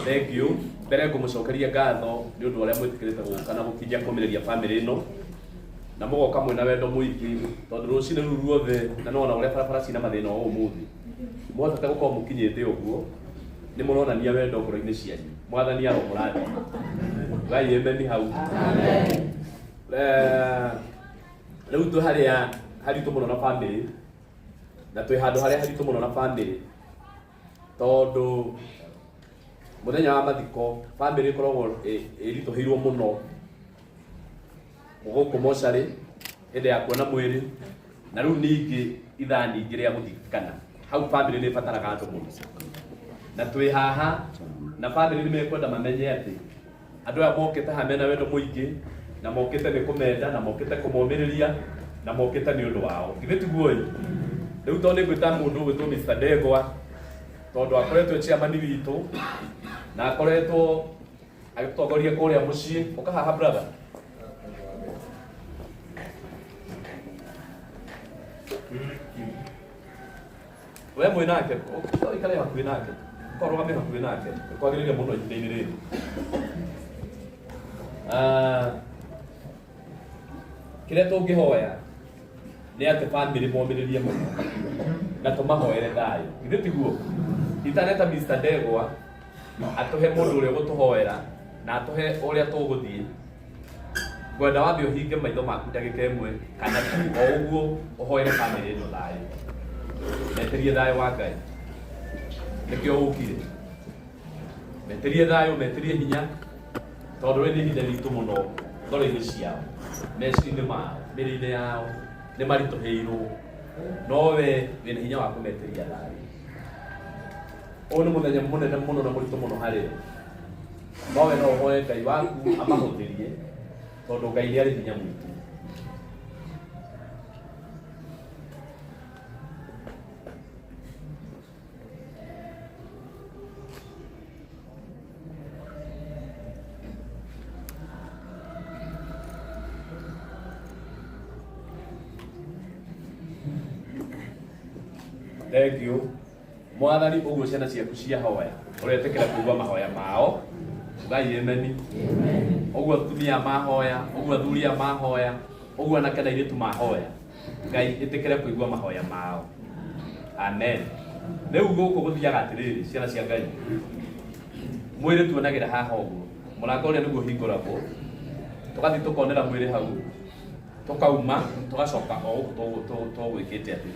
Thank you. Mbere ngumucokeria ngatho ni undu uria mwitikirite guka na gukinya kumireria family ino na mugoka mwina wendo muingi tondu rucine ru ruothe na nona uria barabara cina mathina o umuthi mwotate gukorwo mukinyite uguo ni muronania wendo ngoro-ini cianyu mwathani aromurathi Ngai emeni hau amen. Riu tu haria haritu muno na family na twi handu haria haritu muno na family tondu muthenya wa mathiko family ikoragwo irituhirwo muno guku mocarĩ hĩndĩ ya kuona mwĩrĩ na rĩu ningĩ ithaa ningĩ rĩa gũthikana hau family nĩ ĩbataraga andũ mũno na twĩ haha na family nĩ mekwenda mamenye atĩ andũ aya mokĩte haha mena wendo mũingĩ na mokĩte nĩ kũmenda na mokĩte kũmomĩrĩria na mokĩte nĩ ũndũ wao githĩ tiguo rĩu tondũ nĩ ngwĩta mũndũ ũgwĩtwo Mr. Ndegwa tondu akoretwo chairman witũ na akoretwo agĩtongoria kũrĩa mũciĩ ũka haha brother we mwĩ nake ũikare hakuhĩ nake ũkarũgame hakuhĩ nake kwagĩrĩire mũno ihinda-inĩ rĩrĩ kĩrĩa tũngĩhoya nĩ atĩ family momĩrĩrie mũno na tũmahoere thayũ githĩ tiguo itaneta Mr. Ndegwa atuhe mũndũ ũrĩa gũtũhoera na atuhe ũrĩa tũgũthiĩ ngwenda wambe ũhinge maitho maku ndagĩka ĩmwe kana tu o ũguo ũhoere family ĩno thayũ meterie thayũ wa Ngai nĩkĩo ũkire meterie thayũ meterie hinya tondũ rĩu nĩ ihinda ritũ mũno ngoro-inĩ ciao meciria-inĩ mao mĩrĩ-inĩ yao nĩ maritũhĩirwo no we wĩna hinya wa kũmeteria thayũ ũyũ nĩ mũthenya mũnene mũno na mũritũ mũno harĩ no we no ũhoe Ngai waku amahũthĩrie tondũ Ngai nĩ arĩ hinya mũingĩ Thank you. Mwathani ũguo ciana ciaku ciahoya ũretĩkĩra kũigua mahoya mao Ngai emeni ũguo atumia mahoya ũguo athuri mahoya ũguo anake na airĩtu mahoya Ngai ĩtĩkĩre kũigua mahoya mao amen. Rĩu gũkũ gũthiaga atĩrĩrĩ ciana cia Ngai mwĩrĩ tuonagĩra haha ũguo mũrango ũrĩa nĩguo hingũragwo tũgathiĩ tũkonera mwĩrĩ hau tũkauma tũgacoka o gũkũ tũgwĩkĩte atĩ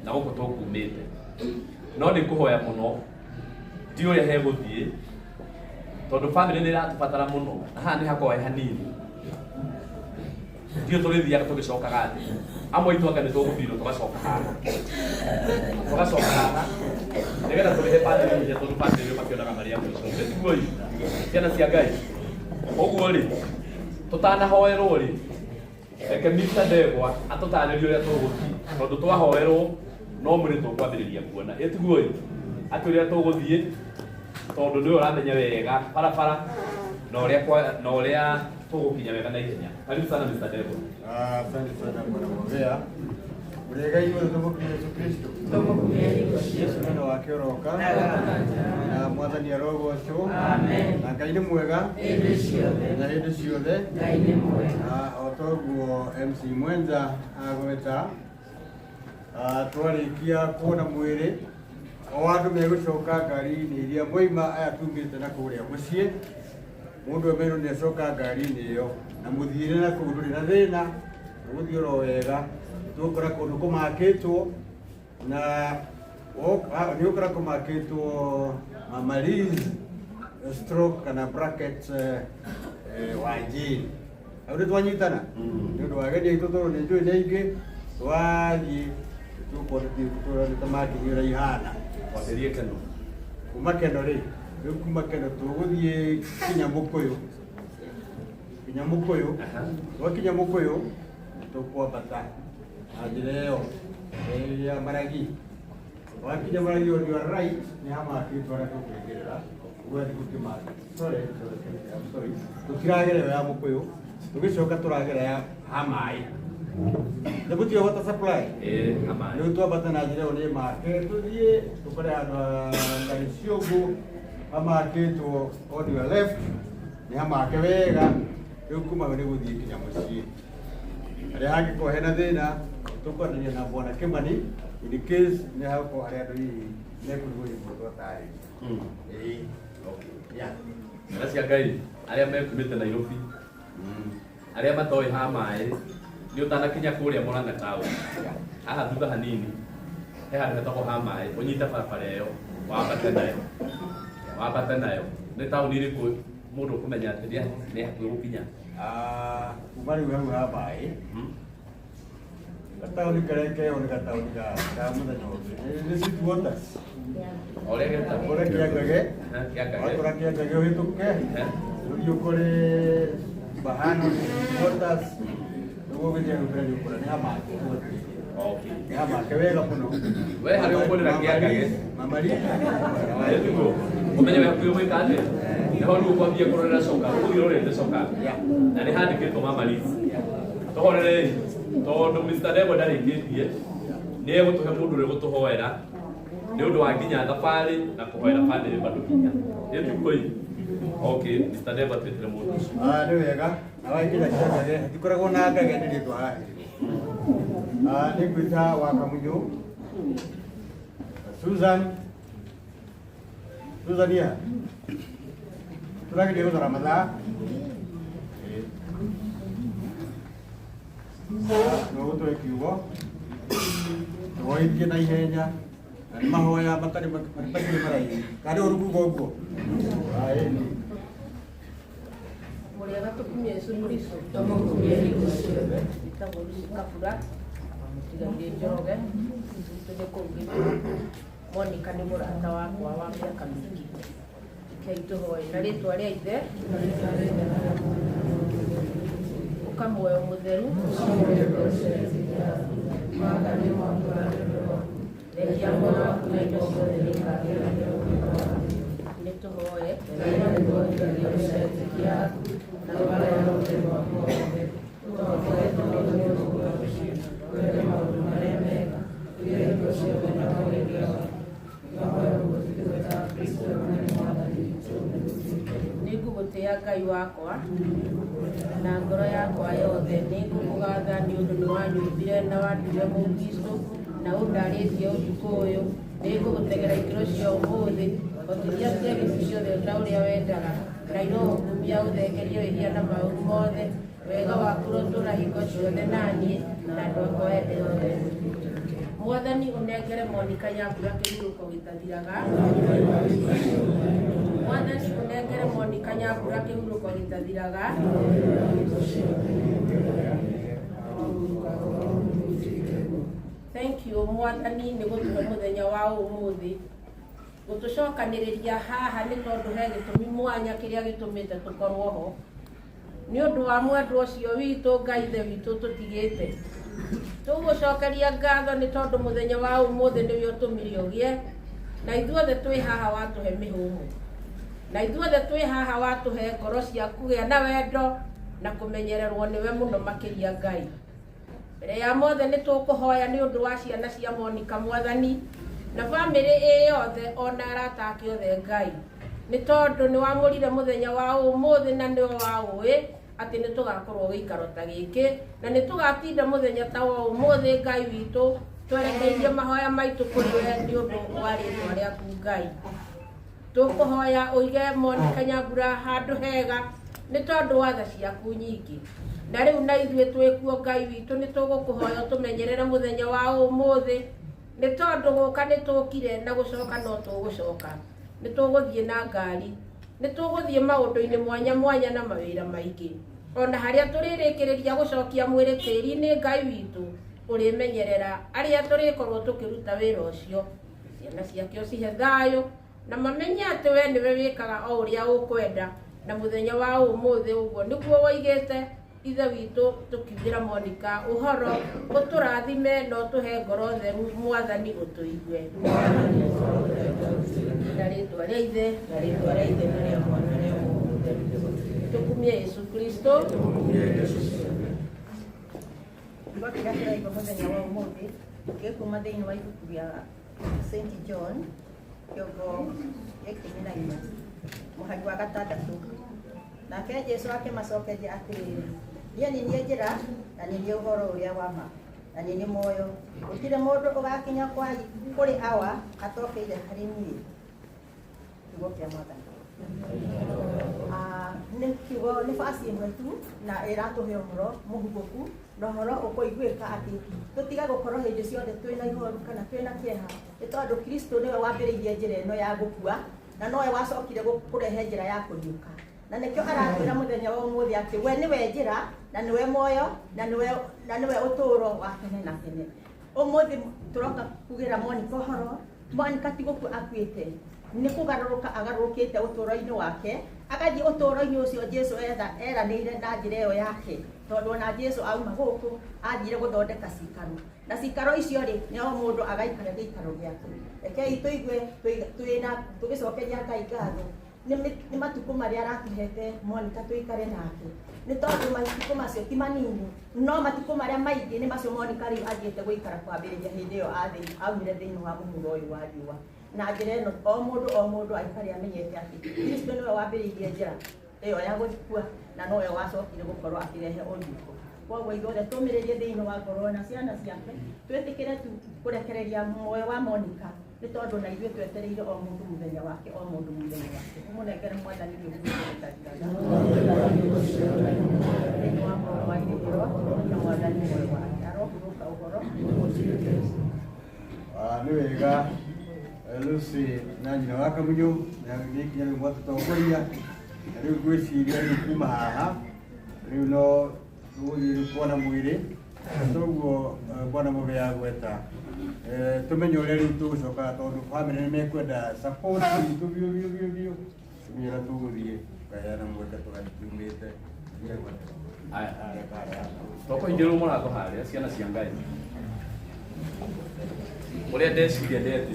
na gũkũ tũkumĩte no nĩ kũhoya mũno ti ũrĩa hegũthiĩ tondũ family nĩ ĩratũbatara mũno haha nĩ hakorwo hanini ndiũ tũrĩthiaga tũgĩcokaga atĩ amwe itũ anga nĩ tũgũthirwo tũgacoka haha Nigetha tũrĩhe bamĩrĩ tondũ bamĩrĩ makĩonaga marĩa mũico. Nĩtiguo ciana cia Ngai. Ũguo rĩ, tũtanahoerwo rĩ, reke Mr. Ndegwa atũtarĩrie ũrĩa tũgũthiĩ, tondũ twahoerwo no mwĩrĩ tũkwambĩrĩria kuona. Ĩtiguo atĩ ũrĩa tũgũthiĩ tondũ nĩwe ũramenya wega barabara na ũrĩa tũgũkinya wega na ihenya. Karibu sana Mr. Ndegwa. Asante sana Bwana Mwambea. Urega iwe tumukumia Yesu Kristo. Yesu neno wake oroka. Na mwathani arogo cio. Amen. Na Ngai nĩ mwega. Na hĩndĩ ciothe. Ngai nĩ mwega. Otoguo MC Mwenza agweta. Twarĩkia kuona mwĩrĩ o andũ megũcoka ngari-inĩ iria moima aya tumĩte na kũrĩa mũciĩ. Mũndũ ũmwe nĩ acoka ngari-inĩ ĩyo na mũthiĩre na kũu ndũrĩ na thĩna, ũgũthiĩ oro wega. Tũgũkora kũndũ kũmakĩtwo na nĩ ũgũkora kũmakĩtwo Mama Liz stroke kana bracket Wanjiri. Hau nĩ twanyitana nĩ ũndũ wa ageni aitũ tondũ nĩ njũĩ nĩ aingĩ twathiĩ tũkuona nĩ tamakinyĩra ihana Wacerie Keno. kuma Keno rĩ, rĩu kuma Keno tũgũthiĩ Kinyamũkũyũ. Kinyamũkũyũ twakinya Mũkũyũ tũkwambata na njĩra ĩyo ya Maragi. Wakinya Maragi on your right nĩ hamakĩtwo arĩa tũkũingĩrĩra ũgwethiĩ gũkĩmaki. I'm sorry. Tũtiragera ya Mũkũyũ tũgĩcoka tũragera ya Hamaĩ. Nĩgũtio water supply. Hamaĩ. Rĩu twambata na njĩra ĩyo nĩ make tũthiĩ tũkore handũ ngari ciũngũ hamakĩtwo on your left nĩ hamake wega. Rĩu kuma nĩ gũthiĩ kinya mũciĩ. Harĩa hangĩkorwo hena thĩna tũkwaranĩria na Bwana Kimani in case nĩ hagũkorwo harĩ andũ hihi mekũrigwo mũndũ atarĩ. Ciana cia Ngai arĩa mekumĩte Nairobi, arĩa matoĩ Hamaĩ, nĩ ũtanakinya kũrĩa Mũrang'a town. Haha thutha hanini he handũ hetagwo Hamaĩ, ũnyite barabara ĩyo wambate nayo. Nĩ taũni ĩrĩkũ mũndũ ũkũmenya atĩ nĩ hakuhĩ gũkinya? Kuma rĩu hau Hamaĩ gataũni karĩa keo nĩ gataũni ka mũthenya ũngĩ nĩ Sweet Waters. Ũrĩa getagwo ũrĩa Kĩangage watũra Kĩangage ũhĩtũke ũthiĩ ũkore Bahano Sweet Waters nĩguo gĩthiĩ mbere nĩ ũkora nĩ hamake. Nĩ hamake wega mũno. We harĩ ũkũrĩra Kĩangage Mama Liz nĩguo ũmenye hakuhĩ gwĩka atĩa. Nĩho rĩu ũkwambia kũrorera coka, ũgũthiĩ ũrorete coka na nĩ handĩkĩtwo Mama Liz. Tũhorere tondũ Mr. Ndegwa ndarĩkĩtie nĩ egũtũhe mũndũ ũrĩa gũtũhoera nĩ ũndũ wa nginya thabarĩ na kũhoera bamĩrĩ bado hinya. Ĩtiguo okay, Mr. Ndegwa twĩtĩre mũndũ ũcio. nĩ wega na waingĩra Kĩangage hatikoragwo na ngage nĩ rĩtwa hahĩ. Nĩ ngwĩta wa Kamunyũ Suzania tũrageria gũthara mathaa no gũtũhe kiugo tũhoithie na ihenya na nĩ mahoya matarĩ maraihu karĩ ũrugugo ũguo. Mũrĩega tũkumia Yesu Kristo tũmũkumia hingo ciothe itagwo Lucy Kabura tigaire Njoroge tũthiĩ kũrugĩtwo Monica nĩ mũrata wakwa wa mĩaka mĩingĩ. Kei tũhoe na rĩtwa rĩa Ithe ũkamuoyo mũtheru rekia mwana waku na indo ciothe nĩ tũhoe nĩngũgũtĩĩa Ngai wakwa na ngoro yakwa yothe. Nĩngũkũgatha nĩ ũndũ nĩ wanyumbire na wandire Mũkristo na ũndarĩtie ũtukũ ũyũ. Nĩngũgũtegera ikĩro cia ũmũthĩ otithia cia gĩci ciothe ta ũrĩa wendaga na irohumia ũthekerie wĩhia na maũru mothe. Wega waku rotũra hingo ciothe naniĩ na andũ akwa othe. Mwathani ũnengere Monica Nyambura kĩhurũko gĩtathiraga. Mwathani ũnengere Monica Nyambura kĩhurũko gĩtathiraga. Thank you Mwathani nĩ gũtũhe mũthenya wa ũmũthĩ gutucokaniriria haha ni tondu he gitumi mwanya kiria gitumite tukorwo ho ni undu wa mwendwa ucio witu Ngai ithe witu tutigite tugucokeria ngatho ni tondu muthenya wa umuthi ni wi utumire ugie na ithuothe twi haha watuhe mihumu na ithuothe twi haha watuhe ngoro cia kugia na wendo na kumenyererwo niwe muno makiria Ngai mbere ya mothe ni tukuhoya ni undu wa ciana cia Monica Mwathani na family yothe ona arata ake othe Ngai ni tondu ni wamurire muthenya wa umuthi na ni waui ati ni tugakorwo gikaro ta giki na ni tugatinda muthenya ta wa umuthi Ngai witu twerekeirie mahoya maitu kuri we ni undu wa ritwa riaku Ngai tukuhoya uige Monica Nyambura handu hega ni tondu wa tha ciaku nyingi na riu na ithue twikuo Ngai witu ni tugukuhoya tumenyerere muthenya wa umuthi ni tondu guka ni tukire na gucoka no tugucoka ni tuguthie na ngari ni tuguthie maundu-ini mwanya mwanya na mawira maingi ona haria turirikiriria gucokia mwiri tiri ni Ngai witu urimenyerera aria turikorwo tukiruta wira ucio ciana ciake ucihe thayo na mamenye ati we niwe wikaga o uria ukwenda na muthenya wa umuthi uguo niguo waigite ithe witu tukigira Monica uhoro uturathime no tuhe ngoro theru Mwathani utuigue na ritwa ria ithe na ritwa ria ithe na ria mwana na ria tukumie Yesu Kristo Bakira iko muthenya wa umuthi gikuma thiini wa ibuku ria St John kiogo ikumi na inya muhari wa gatandatu nake Jesu akimacokeria atiriri niĩ nĩ niĩ njĩra na nĩ niĩ ũhoro ũrĩa wa ma na nĩ niĩ muoyo gũtirĩ mũndũ ũgakinya kũrĩ awa atokeire harĩ niĩ kiugo kĩa Mwathani nĩ kiugo nĩ basi ĩmwe tu na ĩratũhe ũhoro mũhubũku na ũhoro ũkũiguĩka atĩ tũtiga gũkorwo hĩndĩ ciothe twĩna ihoru kana twĩna kĩeha nĩ tondũ Kristo nĩwe wambĩrĩirie njĩra ĩno ya gũkua na nowe wacokire kũrehe njĩra ya kũriũka na nikio aratwira muthenya wa umuthi ati we niwe njira na niwe moyo na niwe uturo wa tene na tene umuthi turoka kugira Monica horo Monica tiguku akuite ni kugaruruka agarurukite uturo-ini wake agathi uturo-ini ucio Jesu eranĩire na njĩra ĩyo yake tondu na Jesu auma gũkũ athire guthondeka cikaro na cikaro icio ri ni o mundu agaikara gĩikaro gĩake rekei tuigue tugicokeria Ngai ngatho ni matuko maria aratuhete Monica tuikare nake ni tondu matuko macio ti manini no matuko maria maingi ni macio Monica riu athiete guikara kwambiriria hindi iyo aumire thiini wa muhuro uyu wa riua na njira ino o mundu aikare amenyete ati Kristo niwe wambiriirie njira iyo ya gukua na nowe wacokire gukorwo akirehe ũriũko koguo ithuothe tumiririe thiini wa ngoro na ciana ciake twitikire tu kurekereria muoyo wa Monica ni tondu na ithuĩ twetereire o mundu muthenya wake o mundu muthenya wake umunengere Mwathani ni ũgũtũteithia ni wa mũndũ wa igũrũ na Mwathani muoyo wake arohurũka ũhoro nĩ wega Lucy na nyina wa Kamunyu na gĩkinya rĩu mwatũtongoria na rĩu ngwĩciria rĩu kuma haha rĩu no tũgũthiĩ kuona mwĩrĩ toguo Bwana mũbea gweta tumenye ũrĩa rĩu tũgũcoka tondũ family nĩ mekwenda support itũ biũ mĩra tũgũthiĩ kaheana mweke tũgathiumĩte tũkũingĩrwo mũrango harĩa ciana cia Ngai ũrĩa ndeciria ndeti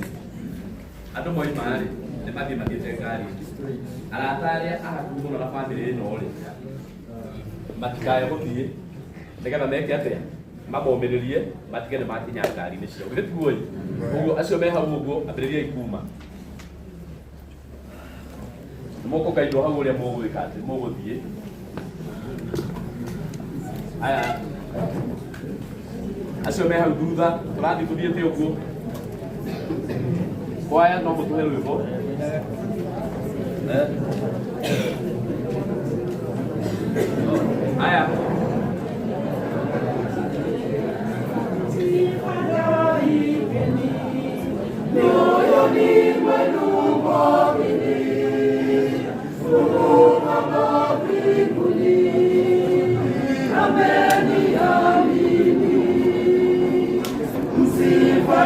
andũ moima-rĩ nĩ mathiĩ mathiĩte ngari arata arĩa araku mũno na family ĩno rĩ matikae gũthiĩ nĩgetha meke atĩa mamomĩrĩrie matige nĩ makinya ngari-inĩ ciao githĩ tiguo ũguo acio me hau ũguo ambĩrĩriai kuma mũkũkaindwo hau ũrĩa mũgwĩka atĩ mũgũthiĩ aya acio me hau thutha tũrathiĩ tũthiĩte ũguo kwaya no mũtũhe rwĩmbo aya Msifa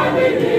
Amen.